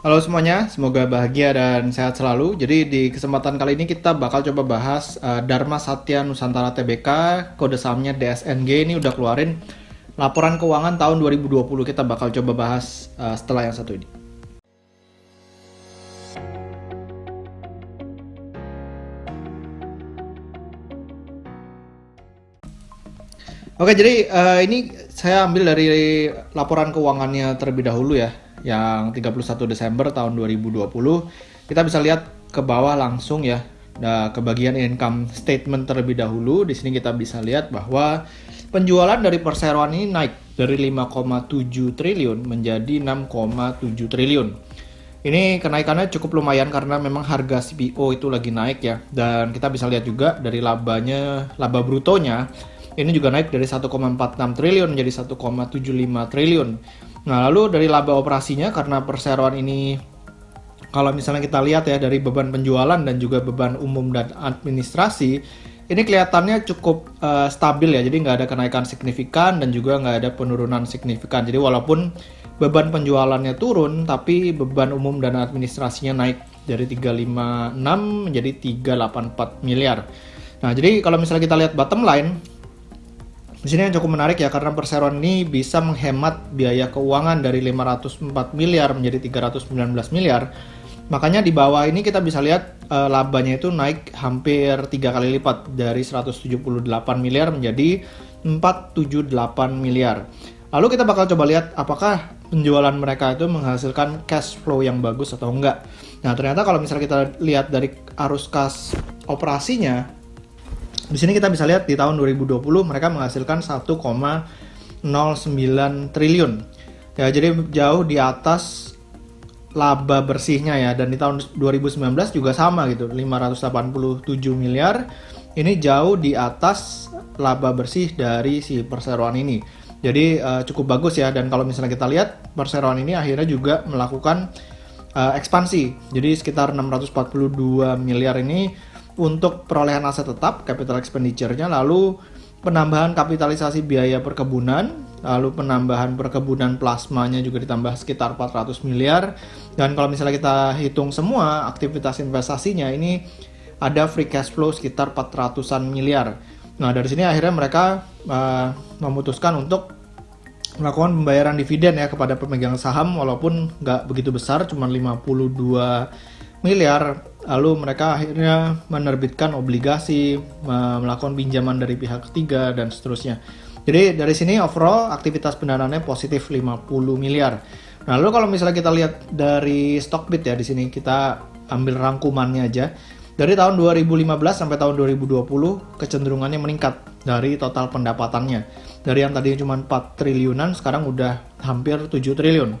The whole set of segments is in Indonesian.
Halo semuanya, semoga bahagia dan sehat selalu. Jadi di kesempatan kali ini kita bakal coba bahas Dharma Satya Nusantara Tbk, kode sahamnya DSNG ini udah keluarin laporan keuangan tahun 2020. Kita bakal coba bahas setelah yang satu ini. Oke, jadi ini saya ambil dari laporan keuangannya terlebih dahulu ya, yang 31 Desember tahun 2020. Kita bisa lihat ke bawah langsung ya, ke bagian income statement terlebih dahulu. Di sini kita bisa lihat bahwa penjualan dari perseroan ini naik dari 5,7 triliun menjadi 6,7 triliun. Ini kenaikannya cukup lumayan karena memang harga CPO itu lagi naik ya. Dan kita bisa lihat juga dari laba brutonya, ini juga naik dari 1,46 triliun menjadi 1,75 triliun. Nah, lalu dari laba operasinya karena perseroan ini kalau misalnya kita lihat ya dari beban penjualan dan juga beban umum dan administrasi, ini kelihatannya cukup stabil ya. Jadi nggak ada kenaikan signifikan dan juga nggak ada penurunan signifikan. Jadi walaupun beban penjualannya turun, tapi beban umum dan administrasinya naik dari 356 menjadi 384 miliar. Nah, jadi kalau misalnya kita lihat bottom line, di sini yang cukup menarik ya karena perseroan ini bisa menghemat biaya keuangan dari 504 miliar menjadi 319 miliar. Makanya di bawah ini kita bisa lihat labanya itu naik hampir 3 kali lipat dari 178 miliar menjadi 478 miliar. Lalu kita bakal coba lihat apakah penjualan mereka itu menghasilkan cash flow yang bagus atau enggak. Nah, ternyata kalau misalnya kita lihat dari arus kas operasinya, di sini kita bisa lihat di tahun 2020 mereka menghasilkan 1,09 triliun. Ya, jadi jauh di atas laba bersihnya ya. Dan di tahun 2019 juga sama gitu, 587 miliar. Ini jauh di atas laba bersih dari si perseroan ini. Jadi cukup bagus ya. Dan kalau misalnya kita lihat perseroan ini akhirnya juga melakukan ekspansi. Jadi sekitar 642 miliar ini untuk perolehan aset tetap, capital expenditure-nya, lalu penambahan kapitalisasi biaya perkebunan, lalu penambahan perkebunan plasmanya juga ditambah sekitar 400 miliar, dan kalau misalnya kita hitung semua aktivitas investasinya, ini ada free cash flow sekitar 400-an miliar. Nah, dari sini akhirnya mereka memutuskan untuk melakukan pembayaran dividen ya kepada pemegang saham, walaupun nggak begitu besar, cuma 52 miliar. Lalu mereka akhirnya menerbitkan obligasi, melakukan pinjaman dari pihak ketiga dan seterusnya. Jadi dari sini overall aktivitas pendanaannya positif 50 miliar. Nah, lalu kalau misalnya kita lihat dari Stockbit ya, di sini kita ambil rangkumannya aja. Dari tahun 2015 sampai tahun 2020 kecenderungannya meningkat dari total pendapatannya. Dari yang tadinya cuma 4 triliunan sekarang udah hampir 7 triliun.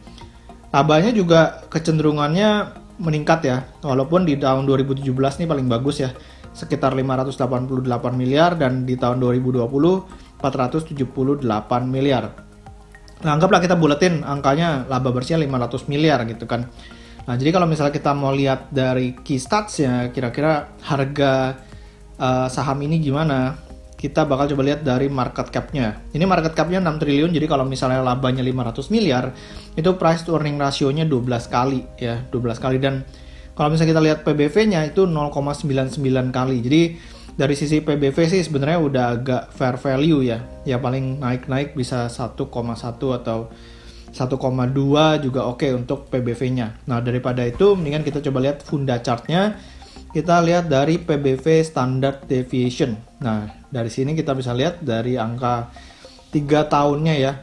Labanya juga kecenderungannya meningkat ya, walaupun di tahun 2017 ini paling bagus ya, sekitar 588 miliar, dan di tahun 2020 478 miliar. Nah, anggaplah kita buletin angkanya laba bersihnya 500 miliar gitu kan. Nah, jadi kalau misalnya kita mau lihat dari key stats-nya, kira-kira harga saham ini gimana, kita bakal coba lihat dari market cap-nya. Ini market cap-nya 6 triliun, jadi kalau misalnya labanya 500 miliar, itu price to earning ratio-nya 12 kali ya, 12 kali. Dan kalau misalnya kita lihat PBV-nya itu 0,99 kali. Jadi dari sisi PBV sih sebenarnya udah agak fair value ya. Ya paling naik-naik bisa 1,1 atau 1,2 juga oke untuk PBV-nya. Nah, daripada itu mendingan kita coba lihat funda chart-nya. Kita lihat dari PBV standard deviation. Nah, dari sini kita bisa lihat dari angka 3 tahunnya ya.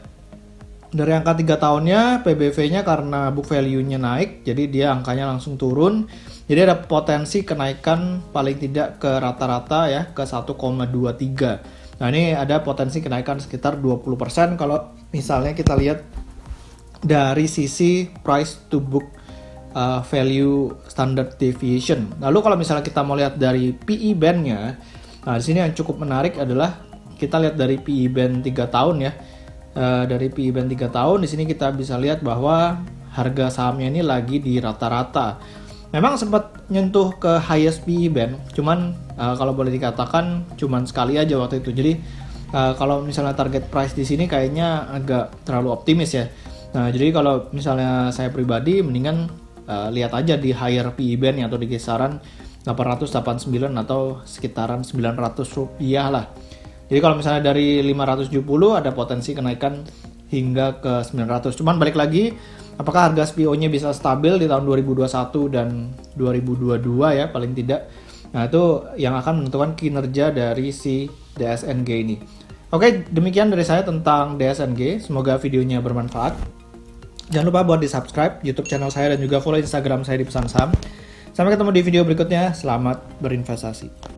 Dari angka 3 tahunnya PBV-nya karena book value-nya naik, jadi dia angkanya langsung turun. Jadi ada potensi kenaikan paling tidak ke rata-rata ya ke 1,23. Nah, ini ada potensi kenaikan sekitar 20% kalau misalnya kita lihat dari sisi price to book value standard deviation. Lalu kalau misalnya kita mau lihat dari PE band-nya, nah di sini yang cukup menarik adalah kita lihat dari PE band 3 tahun ya. Dari PE band 3 tahun di sini kita bisa lihat bahwa harga sahamnya ini lagi di rata-rata. Memang sempat nyentuh ke highest PE band, cuman kalau boleh dikatakan cuman sekali aja waktu itu. Jadi kalau misalnya target price di sini kayaknya agak terlalu optimis ya. Nah, jadi kalau misalnya saya pribadi mendingan lihat aja di higher PE band atau di kisaran 889 atau sekitaran 900 rupiah lah. Jadi kalau misalnya dari 570 ada potensi kenaikan hingga ke 900. Cuman balik lagi, apakah harga SPO-nya bisa stabil di tahun 2021 dan 2022 ya paling tidak. Nah itu yang akan menentukan kinerja dari si DSNG ini. Oke, demikian dari saya tentang DSNG. Semoga videonya bermanfaat. Jangan lupa buat di subscribe YouTube channel saya dan juga follow Instagram saya di Pesan Saham. Sampai ketemu di video berikutnya. Selamat berinvestasi.